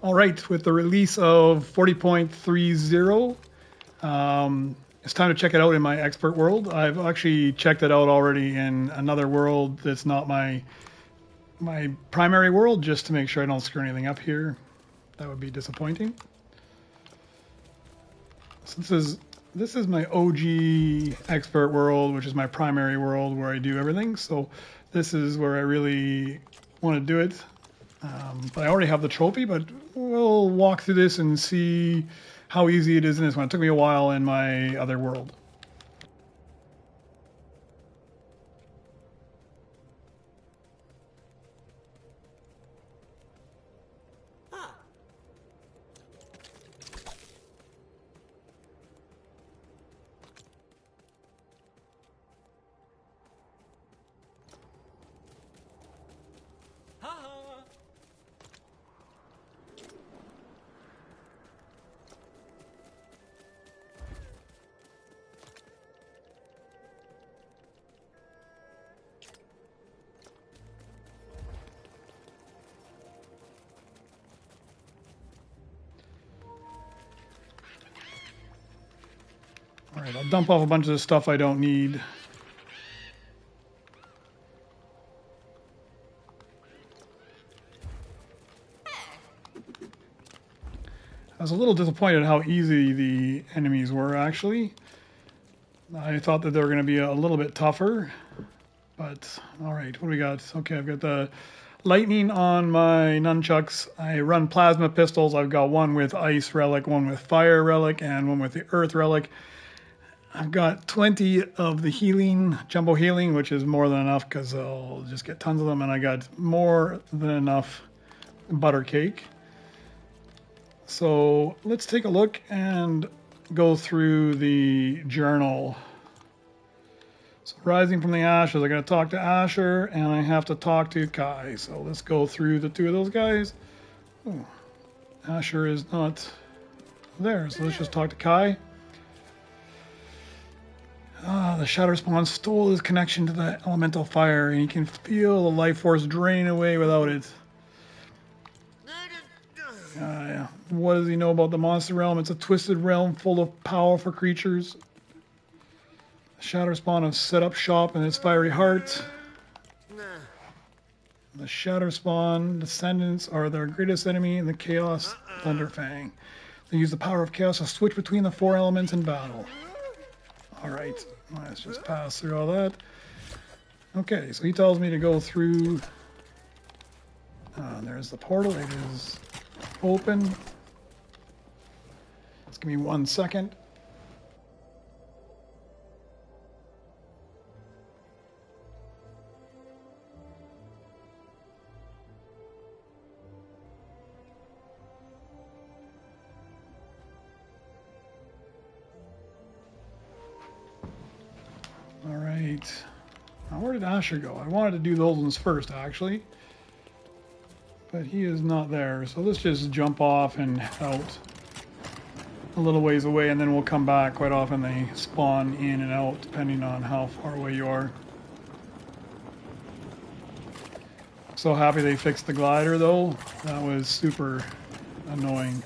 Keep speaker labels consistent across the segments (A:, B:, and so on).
A: All right, with the release of 40.30, it's time to check it out in my expert world. I've actually checked it out already in another world that's not my primary world, just to make sure I don't screw anything up here. That would be disappointing. So this is my OG expert world, which is my primary world where I do everything. So this is where I really want to do it. But I already have the trophy, but we'll walk through this and see how easy it is in this one. It took me a while in my other world. All right, I'll dump off a bunch of the stuff I don't need. I was a little disappointed how easy the enemies were, actually. I thought that they were going to be a little bit tougher, but all right, what do we got? Okay, I've got the lightning on my nunchucks. I run plasma pistols. I've got one with ice relic, one with fire relic, and one with the earth relic. I've got 20 of the healing, jumbo healing, which is more than enough because I'll just get tons of them, and I got more than enough butter cake. So let's take a look and go through the journal. So rising from the ashes, I got to talk to Asher and I have to talk to Kai. So let's go through the two of those guys. Oh, Asher is not there, so let's just talk to Kai. The Shatter Spawn stole his connection to the elemental fire, and he can feel the life force drain away without it. Yeah. What does he know about the monster realm? It's a twisted realm full of powerful creatures. The Shatter Spawn have set up shop in its fiery heart. The Shatter Spawn descendants are their greatest enemy in the Chaos Thunderfang. They use the power of chaos to switch between the four elements in battle. Alright, let's just pass through all that. Okay, so he tells me to go through. There's the portal. It is open. Just give me 1 second. All right. Now, where did Asher go? I wanted to do those ones first, actually. But he is not there. So let's just jump off and head out a little ways away, and then we'll come back. Quite often they spawn in and out, depending on how far away you are. So happy they fixed the glider, though. That was super annoying.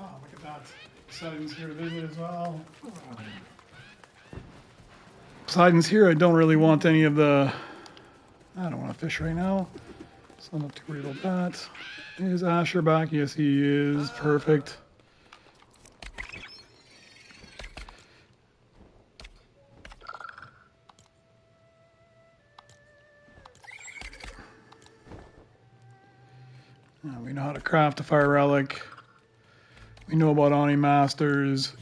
A: Oh, look at that. Poseidon's here to visit as well. Poseidon's here. I don't really want any of the... I don't want to fish right now, so I'm not too worried about that. Is Asher back? Yes, he is. Perfect. We know how to craft a fire relic. We know about Oni Masters.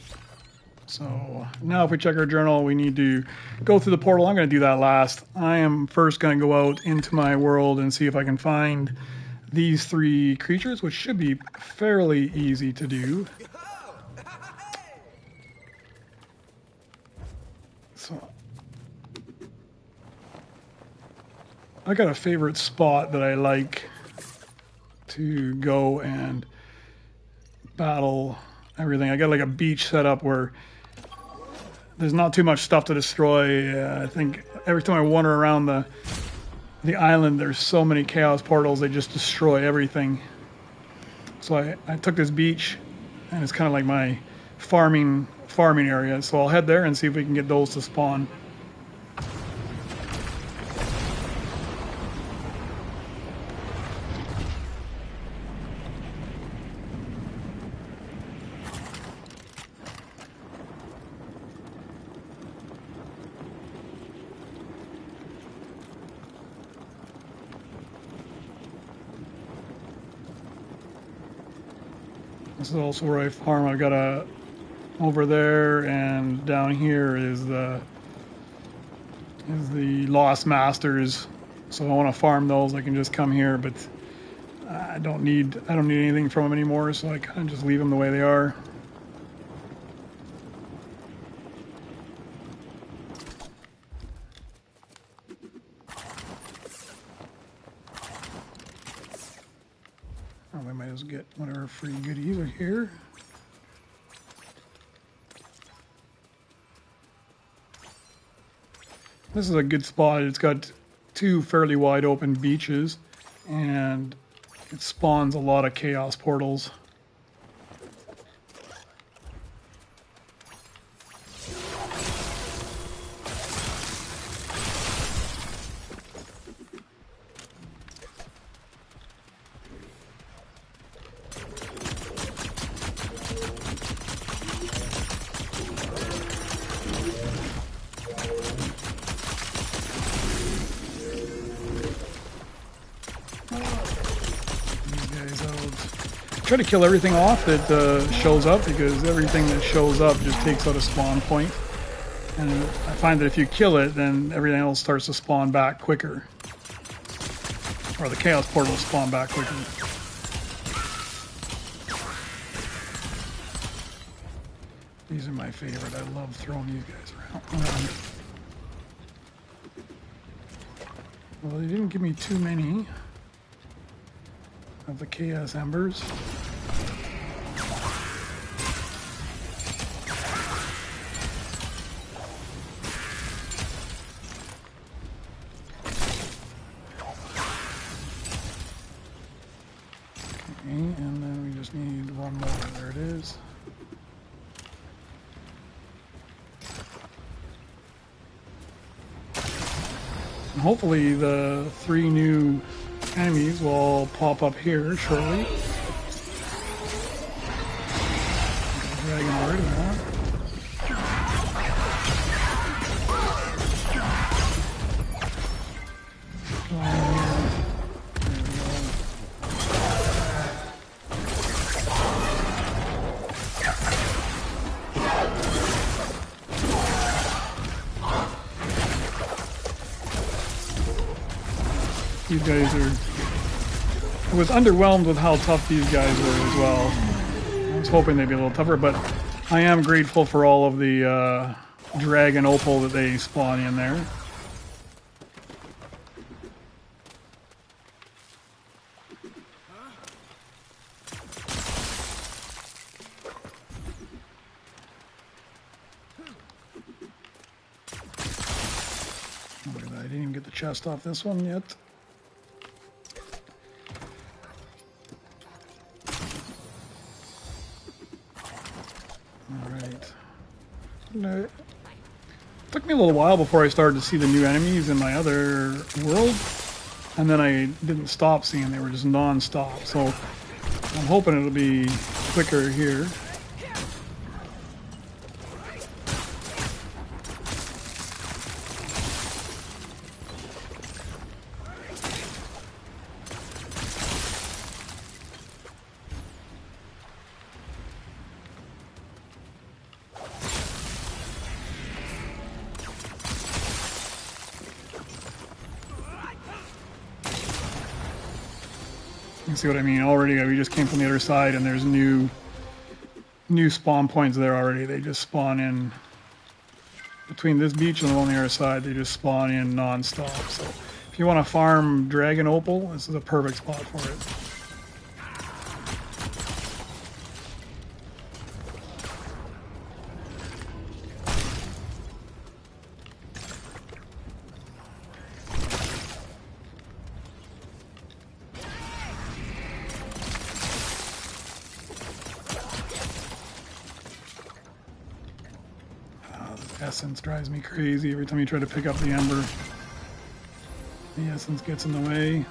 A: So now if we check our journal, we need to go through the portal. I'm going to do that last. I am first going to go out into my world and see if I can find these 3 creatures, which should be fairly easy to do. So I got a favorite spot that I like to go and battle everything. I got like a beach set up where there's not too much stuff to destroy. I think every time I wander around the island, there's so many chaos portals, they just destroy everything. So I took this beach, and it's kind of like my farming area. So I'll head there and see if we can get those to spawn. This is also where I farm. I've got over there, and down here is the Lost Masters. So I want to farm those. I can just come here, but I don't need anything from them anymore. So I kind of just leave them the way they are. Oh, we might as well get whatever free goodies are here. This is a good spot. It's got 2 fairly wide open beaches, and it spawns a lot of chaos portals. Try to kill everything off that shows up, because everything that shows up just takes out a spawn point. And I find that if you kill it, then everything else starts to spawn back quicker. Or the chaos portals spawn back quicker. These are my favorite. I love throwing these guys around. Well, they didn't give me too many of the chaos embers. Okay, and then we just need one more. There it is. And hopefully the 3 new enemies will pop up here shortly. Dragon Lord, yeah. These guys are... I was underwhelmed with how tough these guys were as well. I was hoping they'd be a little tougher, but I am grateful for all of the dragon opal that they spawn in there. I didn't even get the chest off this one yet. It took me a little while before I started to see the new enemies in my other world, and then I didn't stop seeing. They were just non-stop, so I'm hoping it'll be quicker here. You see what I mean? Already, we just came from the other side, and there's new spawn points there already. They just spawn in between this beach and the one on the other side. They just spawn in non-stop. So if you want to farm dragon opal, this is a perfect spot for it. Essence drives me crazy every time you try to pick up the ember. The essence gets in the way.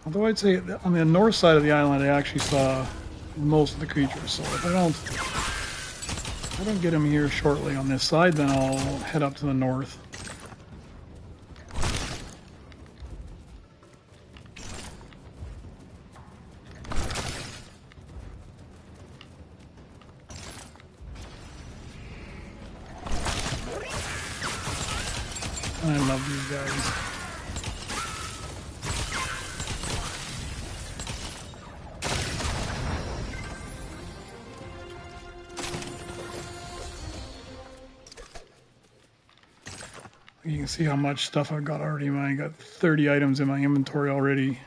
A: Although I'd say on the north side of the island I actually saw most of the creatures, so if I don't get them here shortly on this side, then I'll head up to the north. I love these guys. You can see how much stuff I've got already. I got 30 items in my inventory already.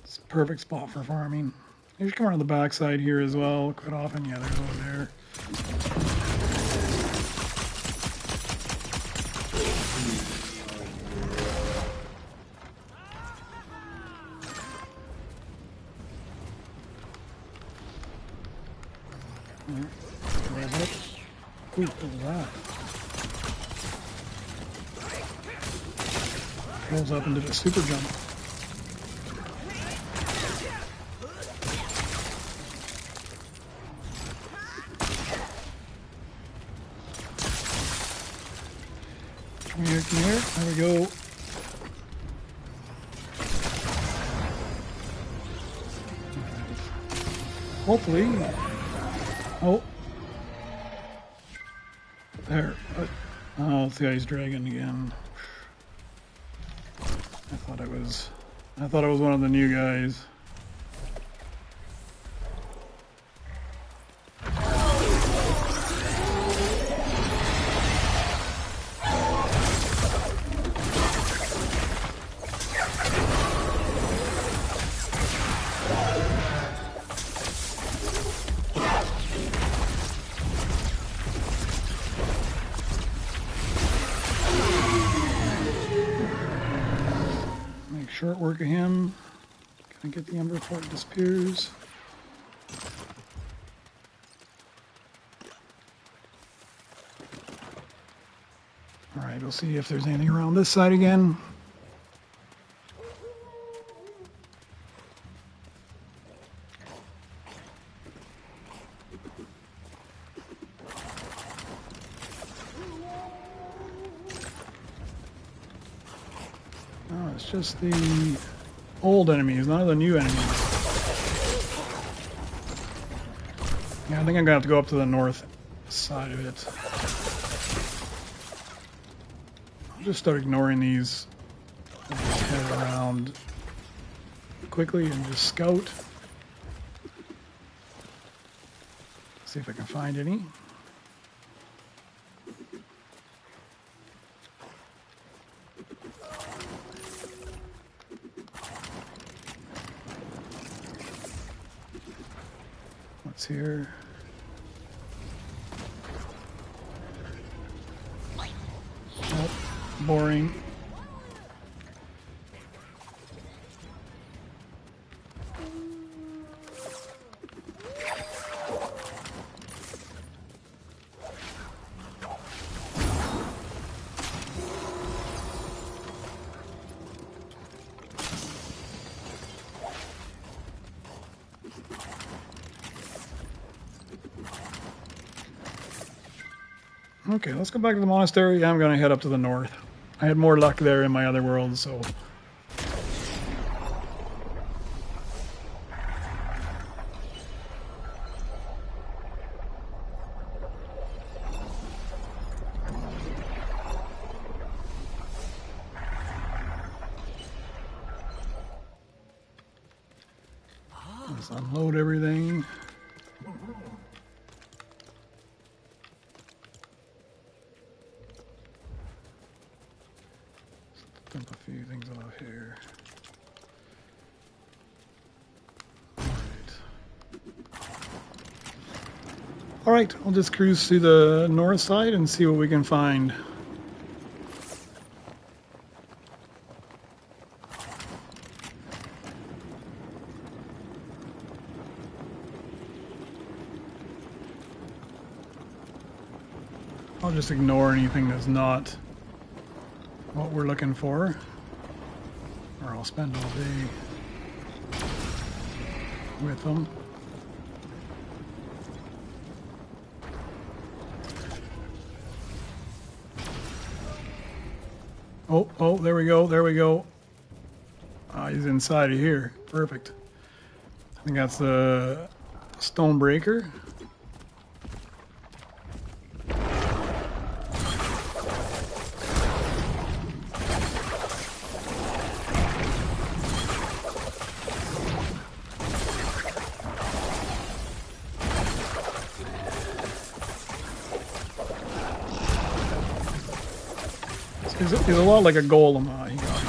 A: It's a perfect spot for farming. You should come around the backside here as well quite often. Yeah, there's one there. Ooh, what was that? Rolls up and did a super jump. Come here, come here. There we go. Hopefully. Oh. There. Oh, it's the ice dragon again. I thought it was one of the new guys. Short work of him. Can I get the ember before it disappears? Alright, we'll see if there's anything around this side again. It's just the old enemies, none of the new enemies. Yeah, I think I'm gonna have to go up to the north side of it. I'll just start ignoring these. I'll just head around quickly and just scout. See if I can find any. What's here? Oh, boring. Okay, let's go back to the monastery. I'm going to head up to the north. I had more luck there in my other world, so... unload everything. Dump a few things off here. All right, I'll just cruise to the north side and see what we can find. I'll just ignore anything that's not what we're looking for, or I'll spend all day with them. Oh, there we go, there we go. Ah, he's inside of here. Perfect. I think that's the stone breaker. He's a lot like a golem. He got it.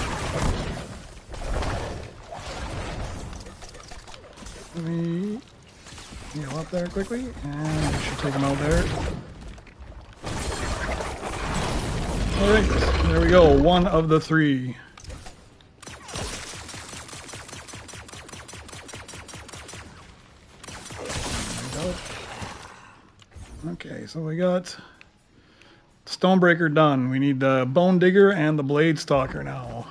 A: Let me heal up there quickly, and we should take him out there. Alright, there we go. One of the three. There we go. Okay, so we got Stonebreaker done. We need the Bone Digger and the Blade Stalker now.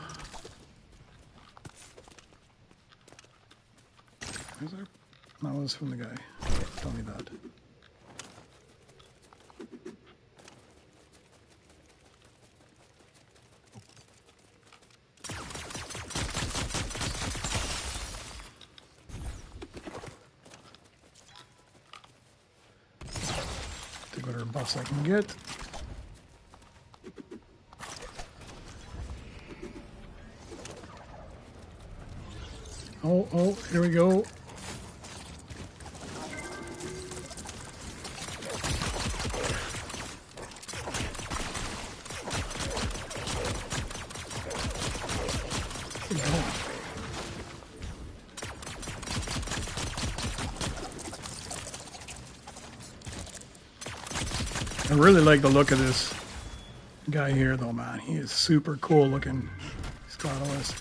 A: Is there? That was from the guy. Tell me that. Take whatever buffs I can get. Oh, here we go. I really like the look of this guy here, though, man. He is super cool looking. He's got all this.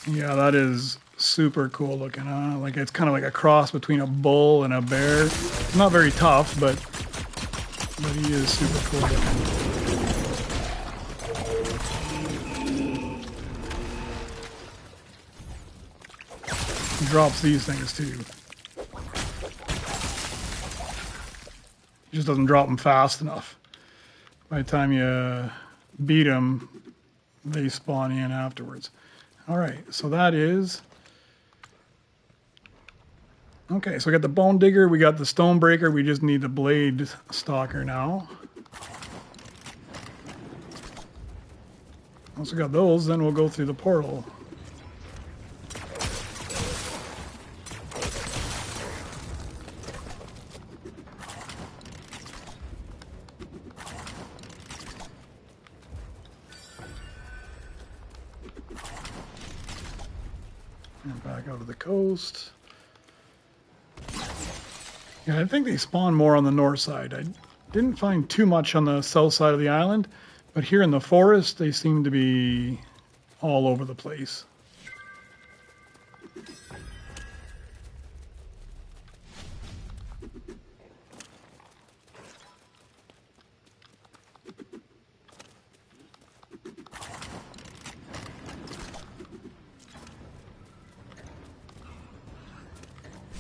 A: Yeah, that is super cool looking, huh? Like it's kind of like a cross between a bull and a bear. Not very tough, but he is super cool looking. He drops these things too. He just doesn't drop them fast enough. By the time you beat them, they spawn in afterwards. All right, so that is... Okay, so we got the Bone Digger, we got the Stonebreaker, we just need the Blade Stalker now. Once we got those, then we'll go through the portal. And back out of the coast. Yeah, I think they spawn more on the north side. I didn't find too much on the south side of the island, but here in the forest, they seem to be all over the place.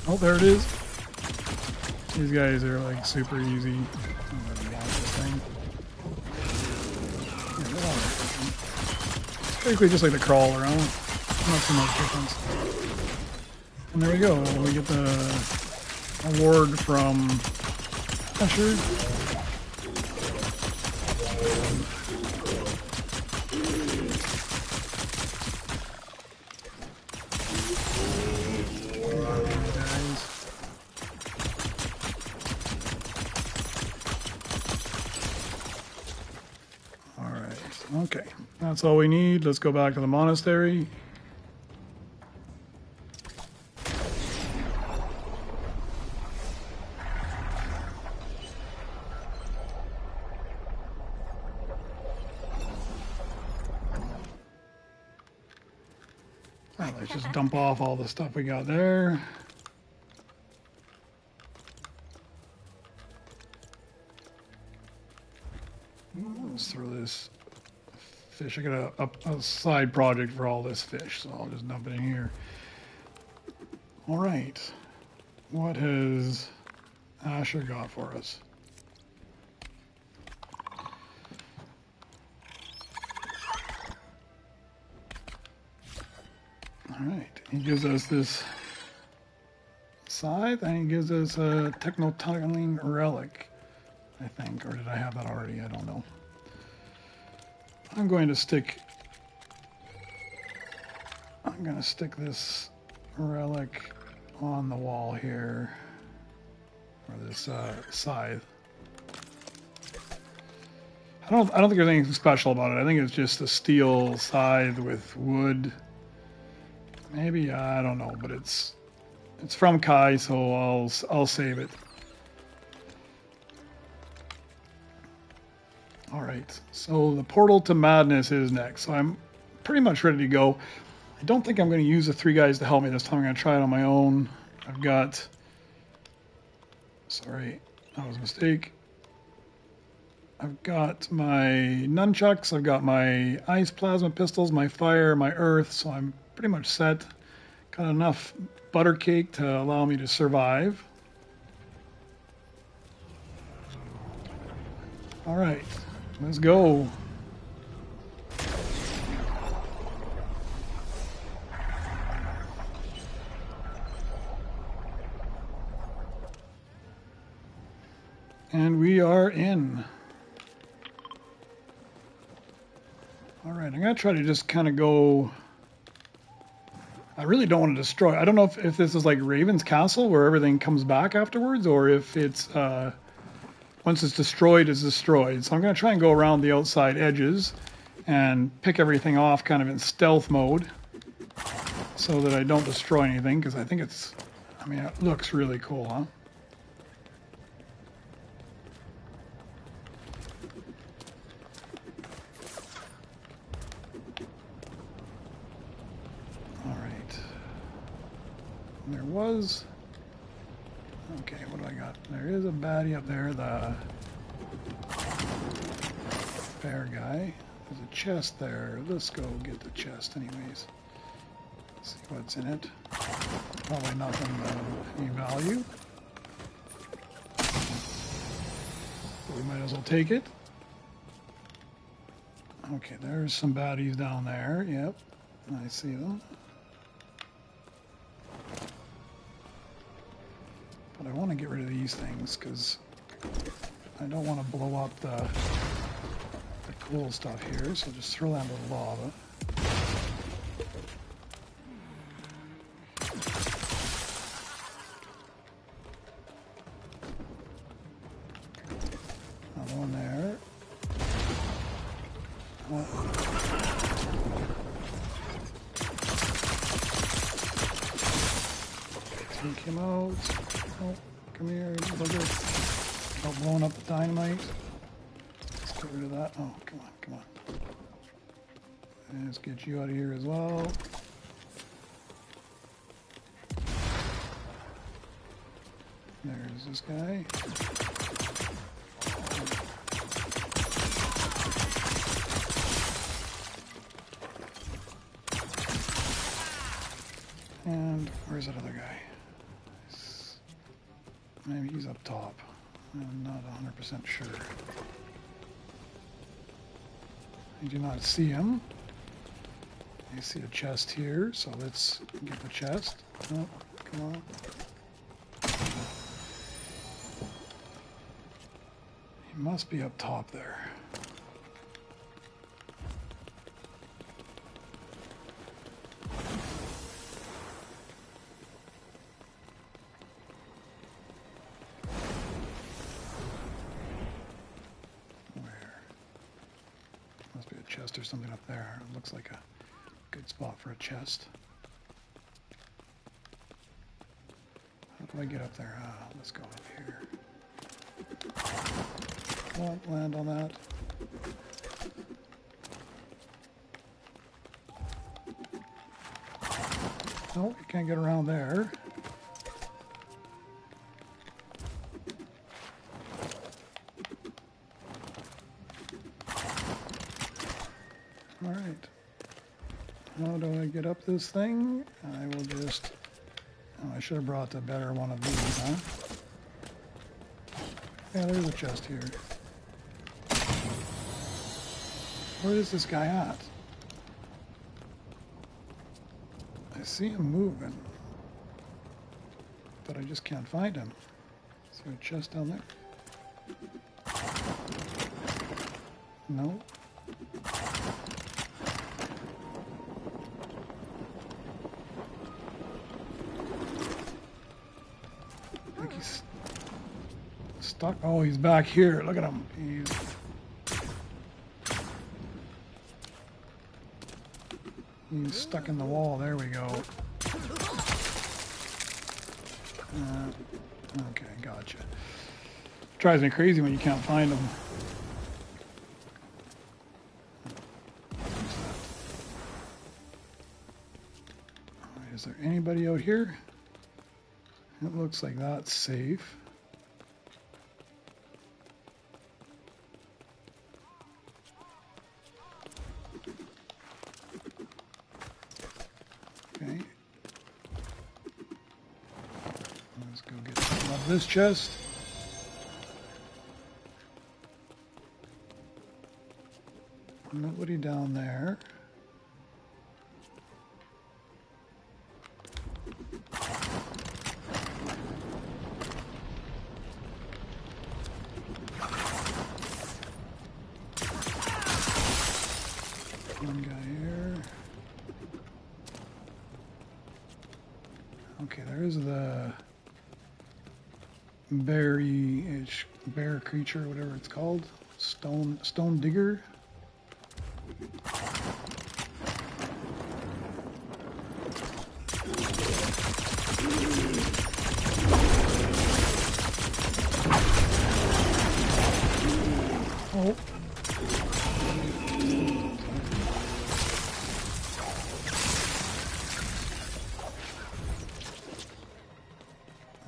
A: Oh, there it is. These guys are like super easy. Basically just like the crawl around. Not too much difference. And there we go. We get the award from Shatter. Okay, that's all we need. Let's go back to the monastery. Let's just dump off all the stuff we got there. Let's throw this fish. I got a side project for all this fish, so I'll just dump it in here. All right, what has Asher got for us? All right, he gives us this scythe, and he gives us a techno-tunneling relic, I think. Or did I have that already? I don't know. I'm going to stick this relic on the wall here, or this scythe. I don't think there's anything special about it. I think it's just a steel scythe with wood. Maybe, I don't know, but it's from Kai, so I'll save it. All right, so the portal to madness is next. So I'm pretty much ready to go. I don't think I'm going to use the 3 guys to help me this time. I'm going to try it on my own. I've got, sorry, that was a mistake. I've got my nunchucks, I've got my ice plasma pistols, my fire, my earth, so I'm pretty much set. Got enough butter cake to allow me to survive. All right, let's go. And we are in. All right, I'm going to try to just kind of go. I really don't want to destroy. I don't know if this is like Raven's Castle where everything comes back afterwards, or if it's once it's destroyed, it's destroyed. So I'm going to try and go around the outside edges and pick everything off kind of in stealth mode so that I don't destroy anything, because I think it's, I mean, it looks really cool, huh? There was, okay, what do I got? There is a baddie up there, the bear guy. There's a chest there. Let's go get the chest anyways. See what's in it. Probably nothing of any value. But we might as well take it. Okay, there's some baddies down there. Yep, I see them. But I want to get rid of these things because I don't want to blow up the cool stuff here, so just throw that into the lava. Another one there. Oh. Take him out. Oh, come here, bugger. Stop blowing up the dynamite. Let's get rid of that. Oh, come on, come on. And let's get you out of here as well. There's this guy. And where's that other guy? Maybe he's up top. I'm not 100% sure. I do not see him. I see a chest here, so let's get the chest. Oh, come on. He must be up top there. chest or something up there. It looks like a good spot for a chest. How do I get up there? Let's go up here. Won't land on that. Oh, you can't get around there. All right. How do I get up this thing? I will just... Oh, I should have brought a better one of these, huh? Yeah, there's a chest here. Where is this guy at? I see him moving, but I just can't find him. Is there a chest down there? No. I think he's stuck. Oh, he's back here. Look at him. He's stuck in the wall. There we go. Okay, gotcha. Drives me crazy when you can't find them. Alright, is there anybody out here? It looks like that's safe. Okay. Let's go get some of this chest. Nobody down there. One guy here. Okay, there's the bear creature, whatever it's called. Stone digger. Oh.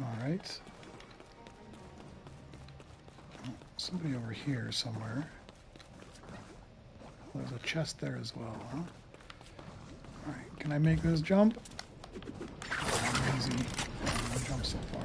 A: All right. Oh, somebody over here somewhere. There's a chest there as well, huh? All right, can I make this jump? Crazy. I jump so far.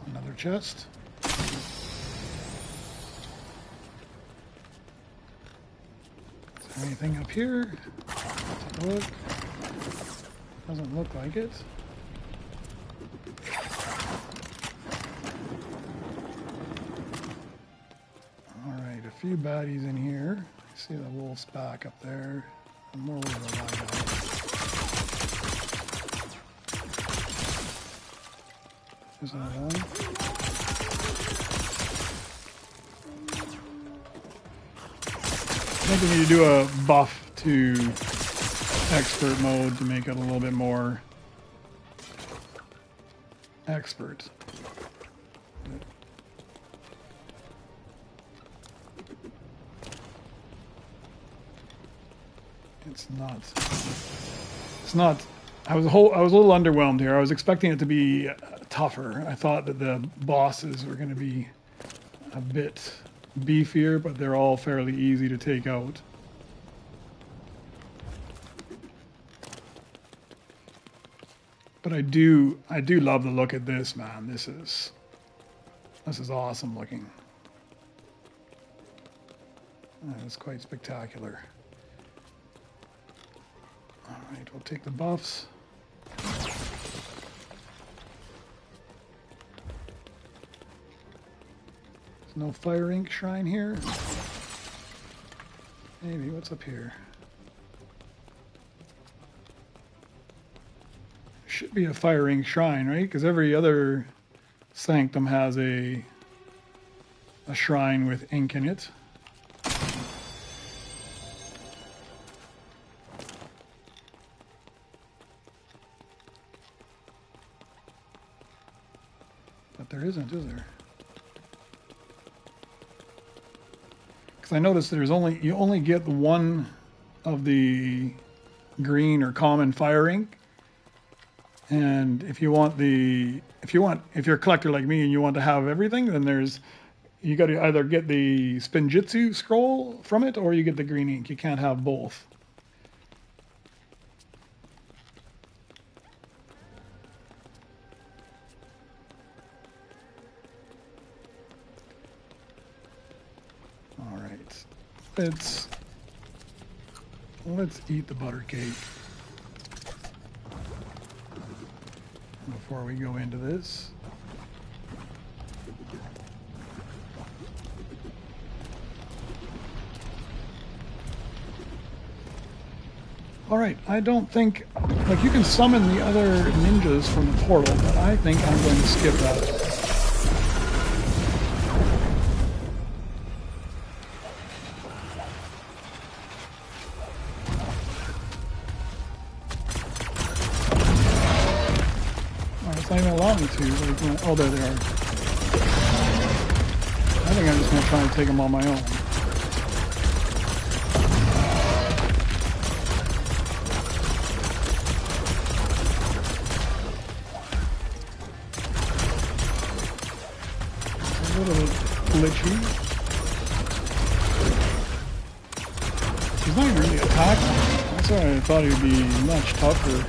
A: Another chest. Is there anything up here? Take a look. Doesn't look like it. Alright, a few baddies in here. I see the wolf's back up there. And more wolves alive. There's another one. I think we need to do a buff to expert mode to make it a little bit more expert. It's not. I was a little underwhelmed here. I was expecting it to be tougher. I thought that the bosses were going to be a bit beefier, but they're all fairly easy to take out. But I do love the look at this, man. This is awesome looking. It's quite spectacular. Alright, we'll take the buffs. There's no fire ink shrine here. Maybe, what's up here? Should be a fire ink shrine, right? Because every other sanctum has a shrine with ink in it. But there isn't, is there? Because I noticed there's you only get one of the green or common fire ink. And if you're a collector like me and you want to have everything, then you got to either get the Spinjitzu scroll from it or you get the green ink. You can't have both. All right, let's eat the butter cake before we go into this. All right, I don't think, like, you can summon the other ninjas from the portal, but I think I'm going to skip that. It's not even allowing me to. Like, oh, there they are. I think I'm just going to try and take them on my own. A little bit glitchy. He's not even really attacking. That's why I thought he'd be much tougher.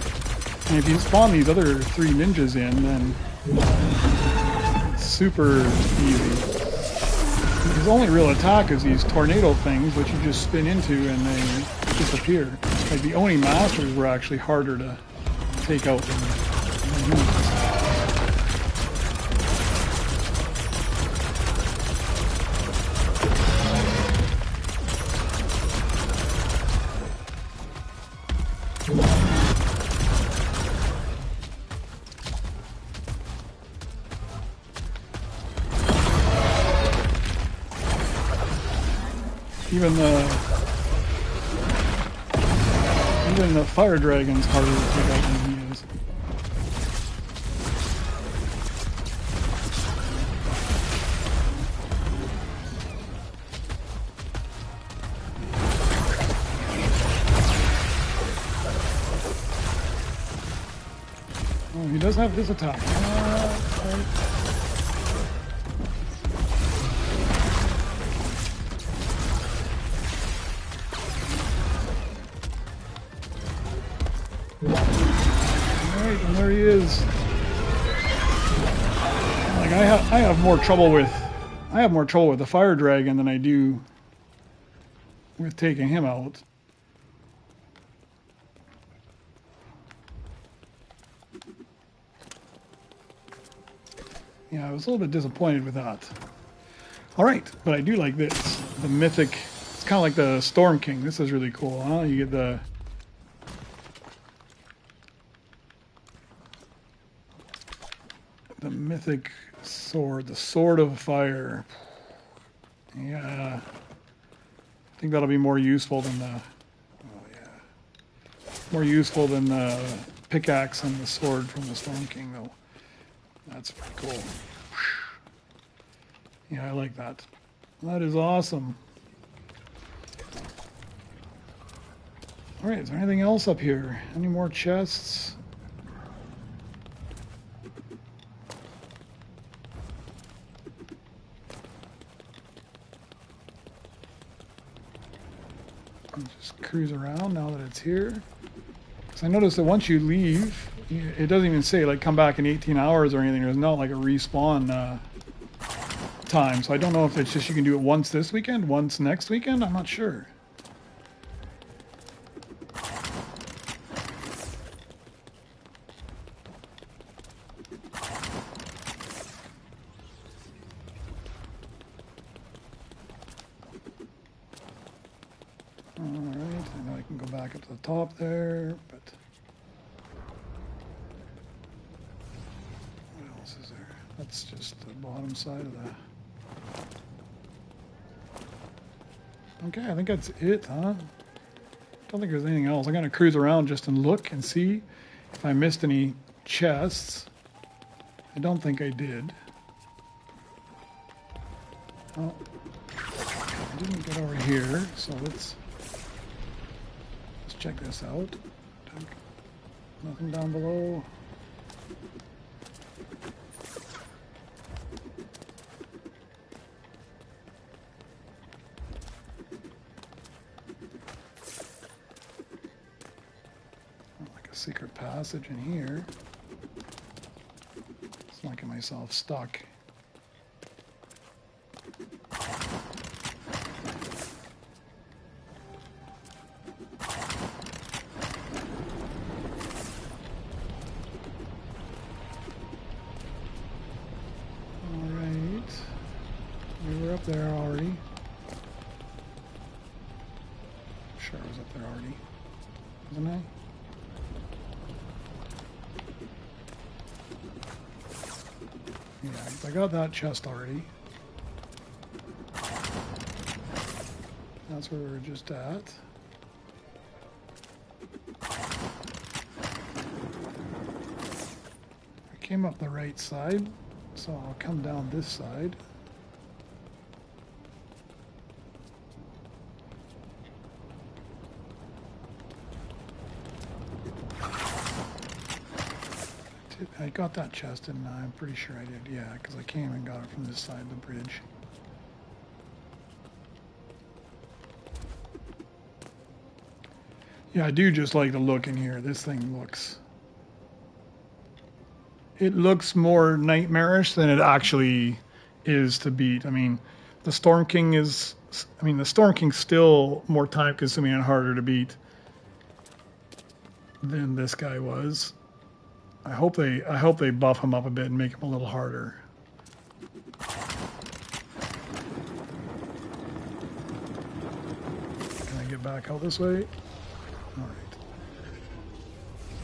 A: And if you spawn these other 3 ninjas in, then it's super easy. His only real attack is these tornado things, which you just spin into and they disappear. Like the Oni Masters were actually harder to take out than him. Even the fire dragon's harder to take out than he is. Oh, he does have this attack. Right. And there he is. Like I have more trouble with the fire dragon than I do with taking him out. Yeah, I was a little bit disappointed with that. All right, but I do like this. The mythic. It's kind of like the Storm King. This is really cool, huh? You get the mythic sword, the Sword of Fire. Yeah, I think that'll be more useful than the. Oh yeah, more useful than the pickaxe and the sword from the Storm King, though. That's pretty cool. Yeah, I like that. That is awesome. All right, is there anything else up here? Any more chests? I'll just cruise around now that it's here. Because I noticed that once you leave, it doesn't even say like come back in 18 hours or anything. There's not like a respawn time. So I don't know if it's just you can do it once this weekend, once next weekend. I'm not sure. back up to the top there, but what else is there? That's just the bottom side of the... Okay, I think that's it, huh? Don't think there's anything else. I'm gonna cruise around just and look and see if I missed any chests. I don't think I did. Oh, I didn't get over here, so let's check this out. Nothing down below. Like a secret passage in here. It's making myself stuck. There already. Sure, I was up there already, wasn't I? Yeah, I got that chest already. That's where we were just at. I came up the right side, so I'll come down this side. I got that chest, and I'm pretty sure I did, yeah, because I came and got it from this side of the bridge. Yeah, I do just like the look in here. This thing looks... It looks more nightmarish than it actually is to beat. I mean, the Storm King is... I mean, the Storm King's still more time-consuming and harder to beat than this guy was. I hope they buff him up a bit and make him a little harder. Can I get back out this way? All right.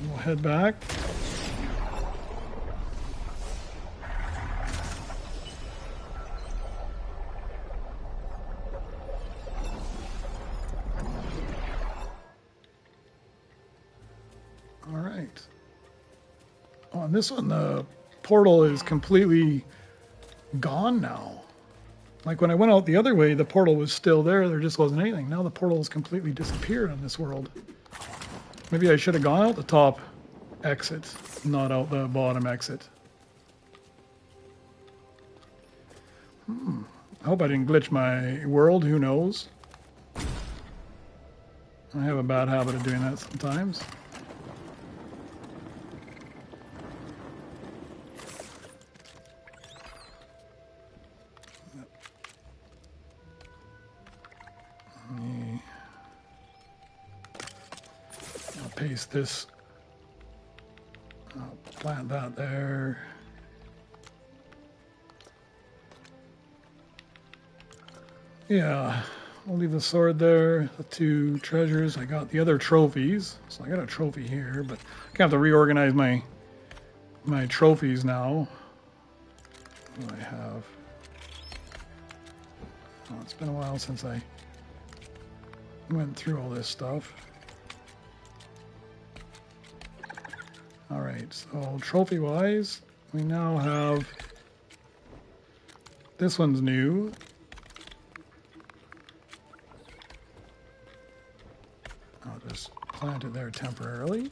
A: We'll head back. All right. On this one, the portal is completely gone now. Like when I went out the other way, the portal was still there. There just wasn't anything. Now the portal has completely disappeared on this world. Maybe I should have gone out the top exit, not out the bottom exit. I hope I didn't glitch my world. Who knows? I have a bad habit of doing that sometimes. Paste this, I'll plant that there. Yeah, I'll leave the sword there, the 2 treasures. I got the other trophies, so I got a trophy here, but I have to reorganize my trophies now. What do I have? Oh, it's been a while since I went through all this stuff. All right, so trophy-wise, we now have, this one's new. I'll just plant it there temporarily.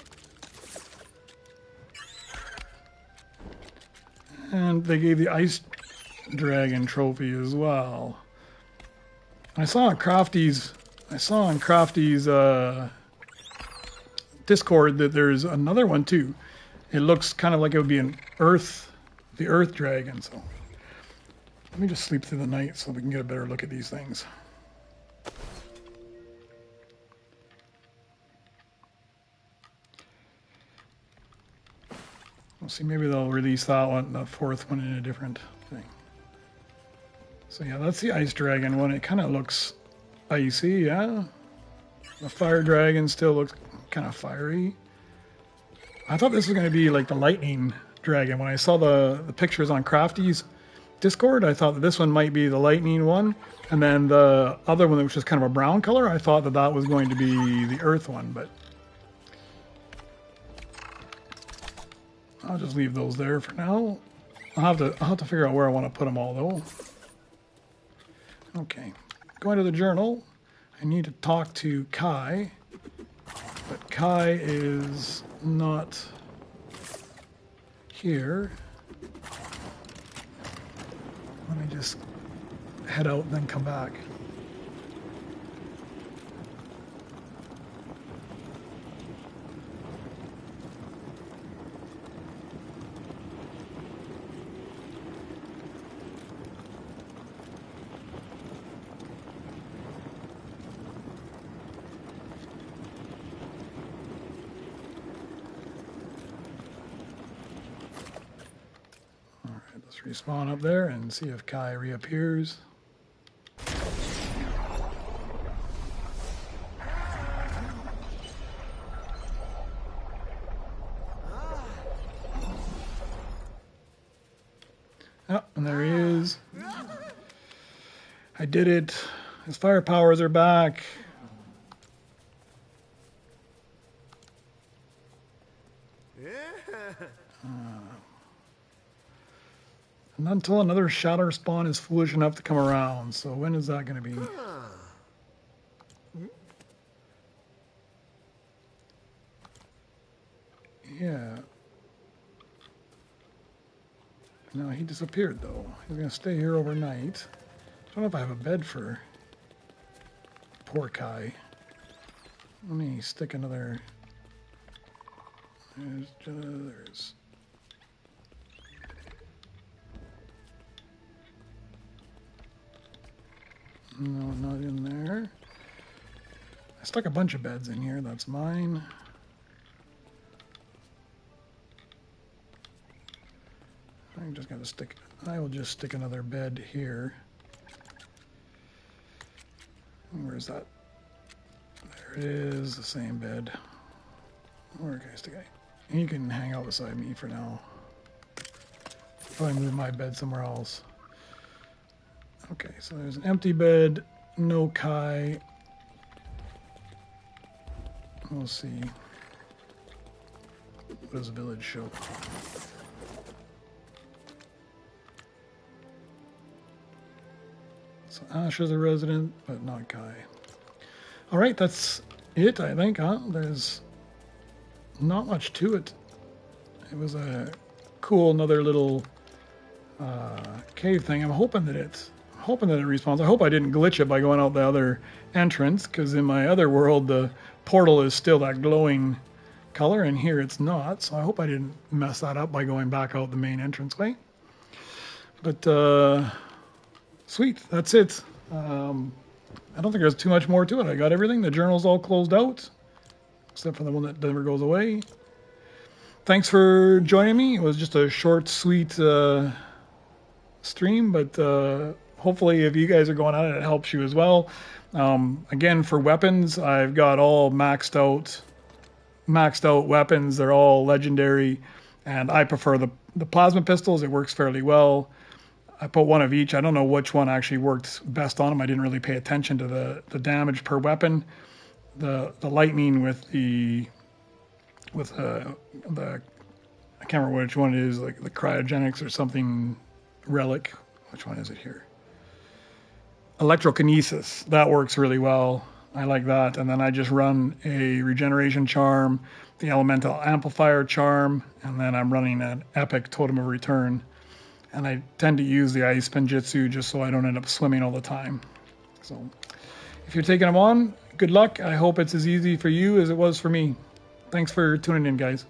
A: And they gave the Ice Dragon trophy as well. I saw on Crafty's Discord that there's another one too. It looks kind of like it would be the Earth Dragon. So let me just sleep through the night so we can get a better look at these things. We'll see, maybe they'll release that one, the 4th one, in a different thing. So yeah, that's the Ice Dragon one. It kind of looks icy, yeah. The fire dragon still looks kind of fiery. I thought this was going to be like the lightning dragon. When I saw the pictures on Crafty's Discord, I thought that this one might be the lightning one. And then the other one, which was kind of a brown color, I thought that that was going to be the earth one. But I'll just leave those there for now. I'll have to figure out where I want to put them all, though. Okay, going to the journal. I need to talk to Kai, but Kai is not here. Let me just head out and then come back. Let's respawn up there and see if Kai reappears. Oh, and there he is. I did it. His fire powers are back. And until another Shatter Spawn is foolish enough to come around. So when is that going to be? Yeah. No, he disappeared though. He's going to stay here overnight. I don't know if I have a bed for poor Kai. Let me stick another... There's... No, not in there. I stuck a bunch of beds in here. That's mine. I'm just gonna stick. I will just stick another bed here. Where's that? There it is. The same bed. Where can I stick it? You can hang out beside me for now. Probably move my bed somewhere else. Okay, so there's an empty bed, no Kai. We'll see. What does the village show? So Ash is a resident, but not Kai. All right, that's it, I think, huh? There's not much to it. It was a cool, another little cave thing. I'm hoping that it respawns. I hope I didn't glitch it by going out the other entrance, because in my other world the portal is still that glowing color, and here it's not. So I hope I didn't mess that up by going back out the main entranceway. But sweet, that's it. I don't think there's too much more to it. I got everything. The journal's all closed out, except for the one that never goes away. Thanks for joining me. It was just a short, sweet stream, but hopefully if you guys are going on it, it helps you as well. Again, for weapons, I've got all maxed out weapons. They're all legendary, and I prefer the plasma pistols. It works fairly well. I put one of each. I don't know which one actually worked best on them. I didn't really pay attention to the damage per weapon. The lightning with the I can't remember which one it is, like the cryogenics or something relic. Which one is it here? Electrokinesis. That works really well. I like that. And then I just run a regeneration charm, the elemental amplifier charm, and then I'm running an epic totem of return. And I tend to use the ice spinjitzu just so I don't end up swimming all the time. So if you're taking them on, good luck. I hope it's as easy for you as it was for me. Thanks for tuning in, guys.